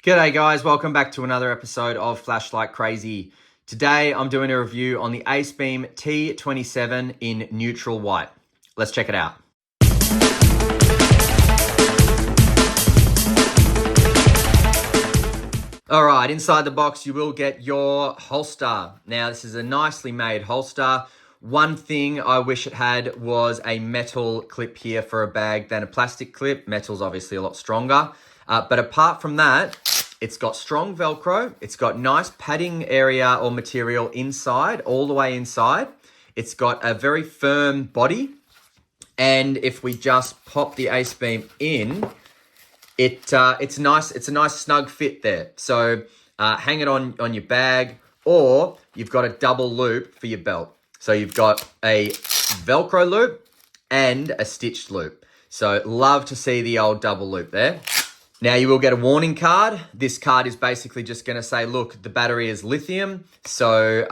G'day guys, welcome back to another episode of Flashlight Crazy. Today I'm doing a review on the Acebeam T27 in neutral white. Let's check it out. Alright, inside the box you will get your holster. Now this is a nicely made holster. One thing I wish it had was a metal clip here for a bag than a plastic clip. Metal's obviously a lot stronger. But apart from that, it's got strong Velcro. It's got nice padding area or material inside, all the way inside. It's got a very firm body. And if we just pop the Acebeam in, it's nice. It's a nice snug fit there. So hang it on your bag, or you've got a double loop for your belt. So you've got a Velcro loop and a stitched loop. So love to see the old double loop there. Now you will get a warning card. This card is basically just going to say, look, the battery is lithium, so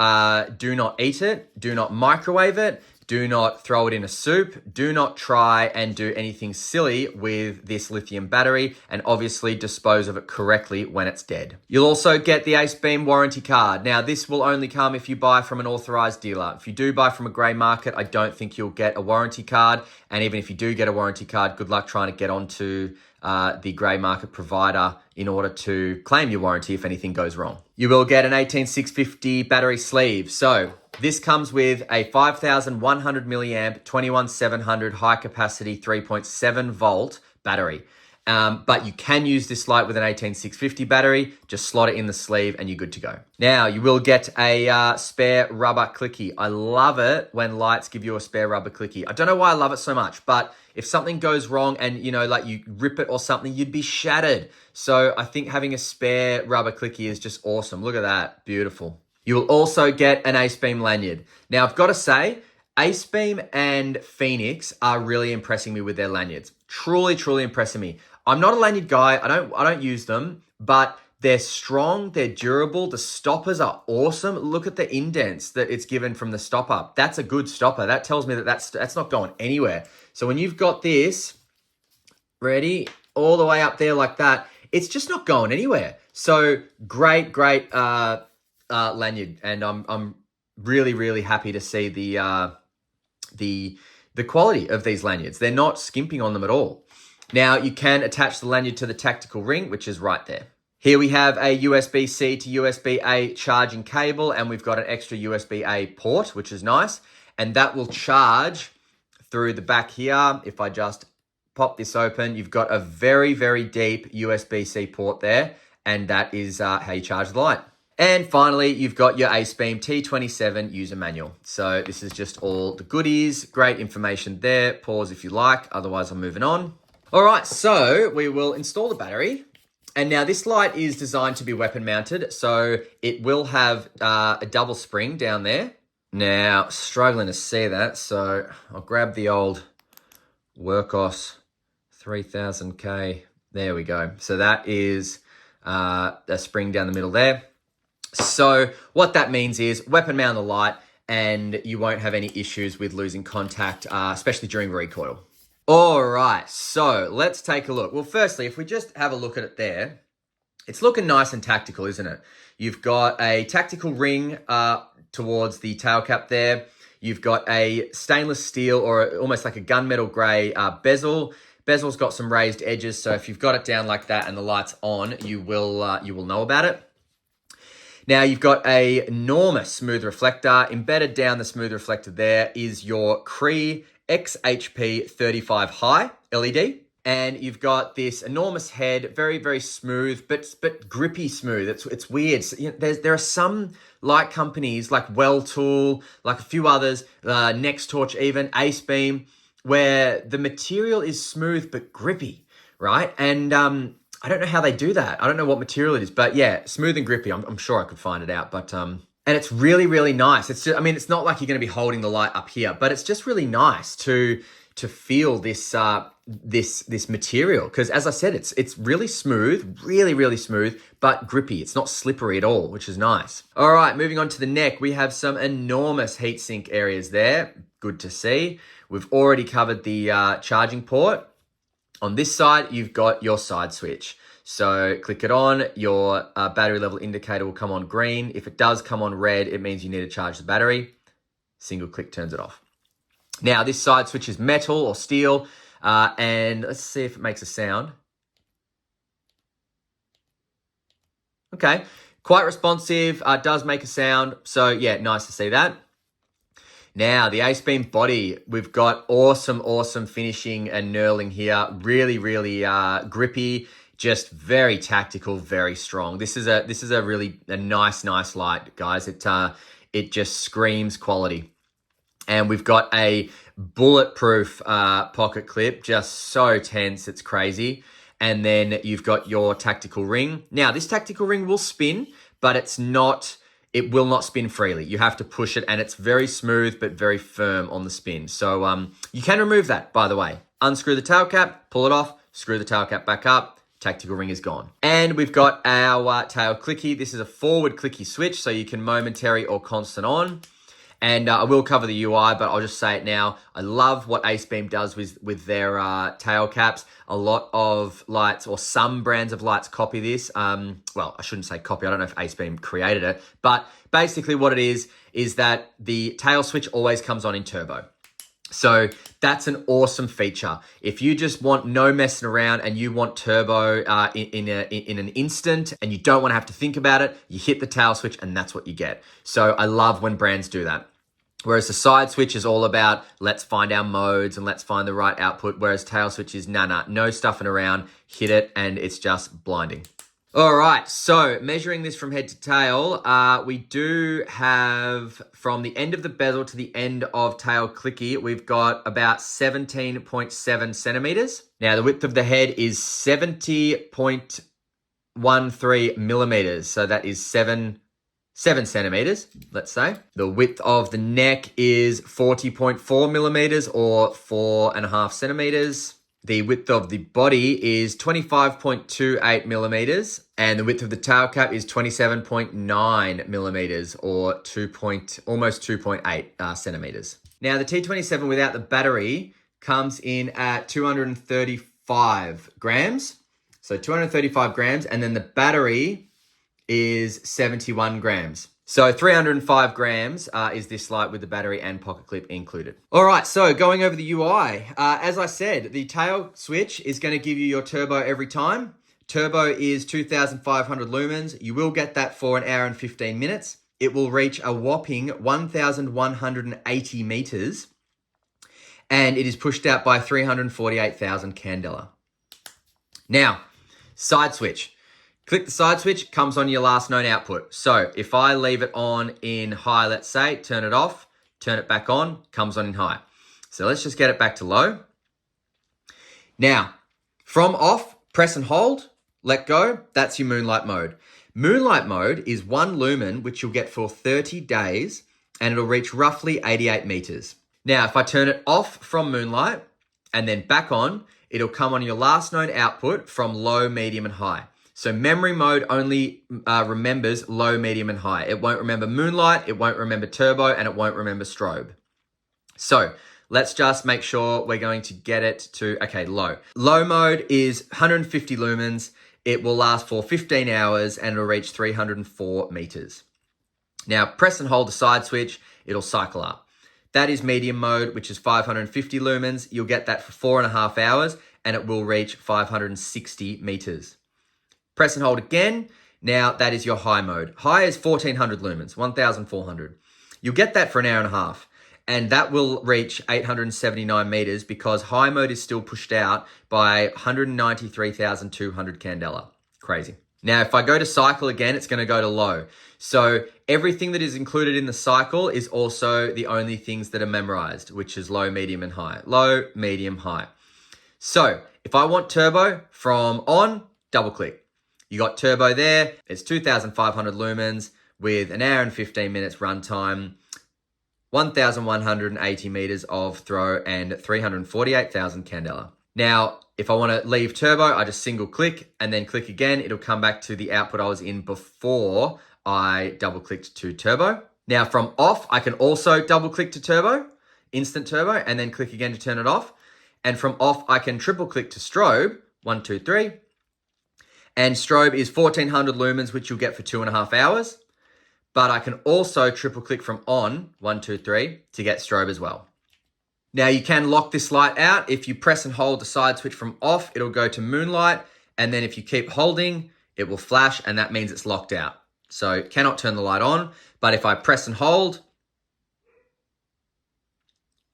do not eat it, do not microwave it, do not throw it in a soup, do not try and do anything silly with this lithium battery, and obviously dispose of it correctly when it's dead. You'll also get the Acebeam warranty card. Now this will only come if you buy from an authorized dealer. If you do buy from a grey market, I don't think you'll get a warranty card, and even if you do get a warranty card, good luck trying to get onto the grey market provider in order to claim your warranty if anything goes wrong. You will get an 18650 battery sleeve. So this comes with a 5100 milliamp 21700 high capacity 3.7 volt battery. But you can use this light with an 18650 battery. Just slot it in the sleeve and you're good to go. Now you will get a spare rubber clicky. I love it when lights give you a spare rubber clicky. I don't know why I love it so much, but if something goes wrong and like you rip it or something, you'd be shattered. So I think having a spare rubber clicky is just awesome. Look at that, beautiful. You will also get an Acebeam lanyard. Now I've got to say, Acebeam and Phoenix are really impressing me with their lanyards. Truly, truly impressing me. I'm not a lanyard guy. I don't use them, but they're strong, they're durable. The stoppers are awesome. Look at the indents that it's given from the stopper. That's a good stopper. That tells me that that's not going anywhere. So when you've got this ready all the way up there like that, it's just not going anywhere. So great lanyard, and I'm really, really happy to see the quality of these lanyards. They're not skimping on them at all. Now you can attach the lanyard to the tactical ring, which is right there. Here we have a USB-C to USB-A charging cable, and we've got an extra USB-A port, which is nice. And that will charge through the back here. If I just pop this open, you've got a very, very deep USB-C port there, and that is how you charge the light. And finally, you've got your Acebeam T27 user manual. So this is just all the goodies, great information there. Pause if you like, otherwise I'm moving on. All right, so we will install the battery. And now this light is designed to be weapon mounted, so it will have a double spring down there. Now, struggling to see that, so I'll grab the old Workhorse 3000K. There we go. So that is a spring down the middle there. So what that means is weapon mount the light and you won't have any issues with losing contact, especially during recoil. All right, so let's take a look. Well, firstly, if we just have a look at it there, it's looking nice and tactical, isn't it? You've got a tactical ring towards the tail cap there. You've got a stainless steel or almost like a gunmetal grey bezel. Bezel's got some raised edges, so if you've got it down like that and the light's on, you will know about it. Now you've got a enormous smooth reflector. Embedded down the smooth reflector there is your Cree XHP 35 high LED. And you've got this enormous head, very, very smooth, but grippy smooth. It's weird. So, there are some light companies like Welltool, like a few others, Next Torch even, Acebeam, where the material is smooth but grippy, right? And I don't know how they do that. I don't know what material it is, but yeah, smooth and grippy. I'm sure I could find it out, but and it's really, really nice. It's just, I mean, it's not like you're going to be holding the light up here, but it's just really nice to feel this this material, because as I said, it's really smooth, really, really smooth, but grippy. It's not slippery at all, which is nice. All right, moving on to the neck, we have some enormous heatsink areas there. Good to see. We've already covered the charging port. On this side, you've got your side switch. So click it on, your battery level indicator will come on green. If it does come on red, it means you need to charge the battery. Single click turns it off. Now this side switch is metal or steel, and let's see if it makes a sound. Okay, quite responsive, does make a sound. So yeah, nice to see that. Now, the Acebeam body, we've got awesome finishing and knurling here. Really grippy, just very tactical, very strong. This is a really nice light, guys. It just screams quality. And we've got a bulletproof pocket clip, just so tense, it's crazy. And then you've got your tactical ring. Now, this tactical ring will spin, but it will not spin freely. You have to push it, and it's very smooth but very firm on the spin. So you can remove that, by the way. Unscrew the tail cap, pull it off, screw the tail cap back up, tactical ring is gone. And we've got our tail clicky. This is a forward clicky switch, so you can momentary or constant on. And I will cover the UI, but I'll just say it now. I love what Acebeam does with their tail caps. A lot of lights, or some brands of lights, copy this. Well, I shouldn't say copy. I don't know if Acebeam created it. But basically what it is that the tail switch always comes on in turbo. So that's an awesome feature. If you just want no messing around and you want turbo in an instant and you don't want to have to think about it, you hit the tail switch and that's what you get. So I love when brands do that. Whereas the side switch is all about, let's find our modes and let's find the right output. Whereas tail switch is, no stuffing around, hit it and it's just blinding. All right, so measuring this from head to tail, we do have from the end of the bezel to the end of tail clicky, we've got about 17.7 centimeters. Now, the width of the head is 70.13 millimeters. So that is 7 centimeters, let's say. The width of the neck is 40.4 millimeters or 4.5 centimeters. The width of the body is 25.28 millimeters, and the width of the tail cap is 27.9 millimeters or almost 2.8 centimeters. Now, the T27 without the battery comes in at 235 grams. So 235 grams, and then the battery is 71 grams. So 305 grams is this light with the battery and pocket clip included. All right, so going over the UI. As I said, the tail switch is going to give you your turbo every time. Turbo is 2,500 lumens. You will get that for 1 hour and 15 minutes. It will reach a whopping 1,180 meters. And it is pushed out by 348,000 candela. Now, side switch. Click the side switch, comes on your last known output. So if I leave it on in high, let's say, turn it off, turn it back on, comes on in high. So let's just get it back to low. Now, from off, press and hold, let go, that's your moonlight mode. Moonlight mode is 1 lumen, which you'll get for 30 days, and it'll reach roughly 88 meters. Now, if I turn it off from moonlight and then back on, it'll come on your last known output from low, medium, and high. So memory mode only remembers low, medium, and high. It won't remember moonlight, it won't remember turbo, and it won't remember strobe. So let's just make sure we're going to get it to, okay, low. Low mode is 150 lumens. It will last for 15 hours and it'll reach 304 meters. Now press and hold the side switch, it'll cycle up. That is medium mode, which is 550 lumens. You'll get that for 4.5 hours and it will reach 560 meters. Press and hold again. Now that is your high mode. High is 1400 lumens, 1400. You'll get that for 1.5 hours. And that will reach 879 meters because high mode is still pushed out by 193,200 candela. Crazy. Now, if I go to cycle again, it's going to go to low. So everything that is included in the cycle is also the only things that are memorized, which is low, medium, and high. Low, medium, high. So if I want turbo from on, double click. You got turbo there. It's 2,500 lumens with 1 hour and 15 minutes runtime, 1,180 meters of throw, and 348,000 candela. Now, if I want to leave turbo, I just single click and then click again. It'll come back to the output I was in before I double clicked to turbo. Now from off, I can also double click to turbo, instant turbo, and then click again to turn it off. And from off, I can triple click to strobe, 1, 2, 3. And strobe is 1400 lumens, which you'll get for 2.5 hours. But I can also triple click from on, 1, 2, 3, to get strobe as well. Now you can lock this light out. If you press and hold the side switch from off, it'll go to moonlight. And then if you keep holding, it will flash, and that means it's locked out. So cannot turn the light on, but if I press and hold,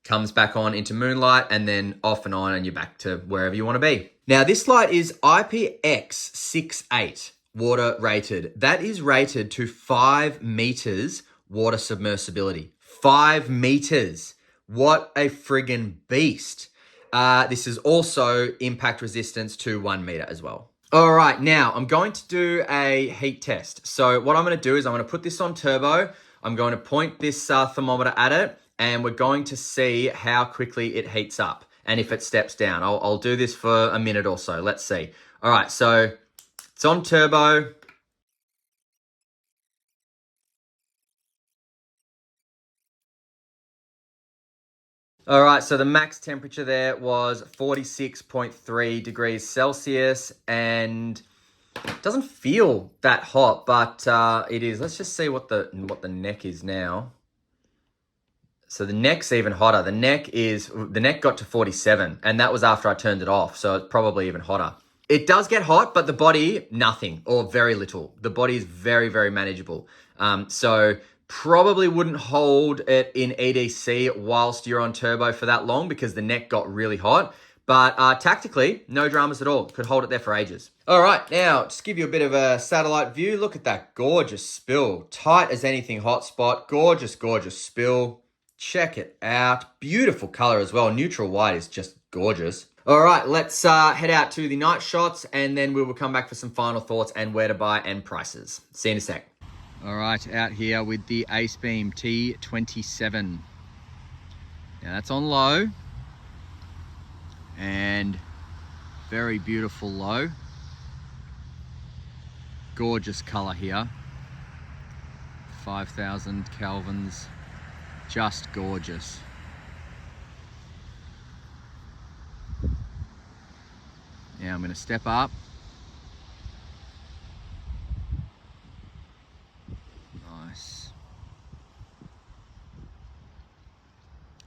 comes back on into moonlight, and then off and on, and you're back to wherever you want to be. Now this light is IPX68 water rated. That is rated to 5 meters water submersibility. 5 meters. What a friggin' beast. This is also impact resistance to 1 meter as well. All right, now I'm going to do a heat test. So what I'm going to do is I'm going to put this on turbo. I'm going to point this thermometer at it, and we're going to see how quickly it heats up and if it steps down. I'll do this for a minute or so. Let's see. All right, so it's on turbo. All right, so the max temperature there was 46.3 degrees Celsius, and it doesn't feel that hot, but it is. Let's just see what the neck is now. So the neck's even hotter. The neck got to 47, and that was after I turned it off, so it's probably even hotter. It does get hot, but the body, nothing or very little. The body is very, very manageable. So probably wouldn't hold it in EDC whilst you're on turbo for that long because the neck got really hot. But tactically, no dramas at all. Could hold it there for ages. All right, now just give you a bit of a satellite view. Look at that gorgeous spill. Tight as anything hotspot. Gorgeous, gorgeous spill. Check it out. Beautiful color as well. Neutral white is just gorgeous. All right, let's head out to the night shots, and then we will come back for some final thoughts and where to buy and prices. See you in a sec. All right, out here with the Acebeam T27. Now that's on low, and very beautiful low. Gorgeous color here. 5,000 kelvins, just gorgeous. Now I'm going to step up. Nice.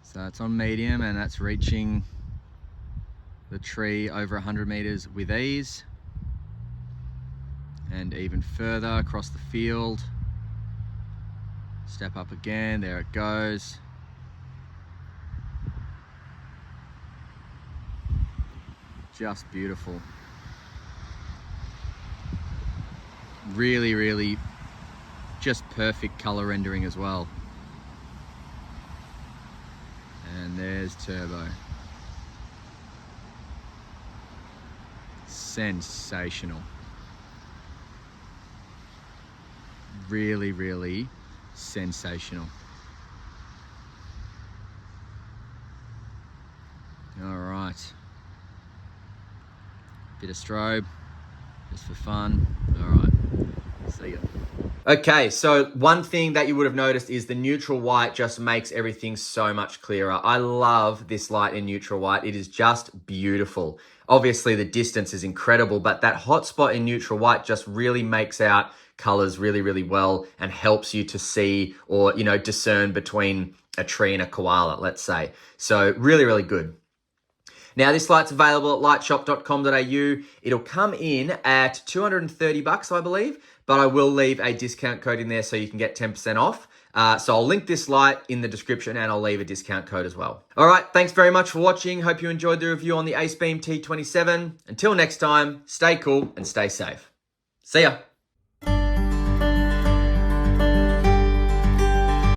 So it's on medium, and that's reaching the tree over 100 meters with ease, and even further across the field. Step up again, there it goes. Just beautiful. Really, really just perfect color rendering as well. And there's turbo. Sensational. Really, really sensational. All right. Bit of strobe, just for fun. All right, see ya. Okay, so one thing that you would have noticed is the neutral white just makes everything so much clearer. I love this light in neutral white. It is just beautiful. Obviously, the distance is incredible, but that hotspot in neutral white just really makes out colors really, really well and helps you to see or, discern between a tree and a koala, let's say. So really, really good. Now, this light's available at lightshop.com.au. It'll come in at $230, I believe, but I will leave a discount code in there so you can get 10% off. So I'll link this light in the description, and I'll leave a discount code as well. All right, thanks very much for watching. Hope you enjoyed the review on the Acebeam T27. Until next time, stay cool and stay safe. See ya.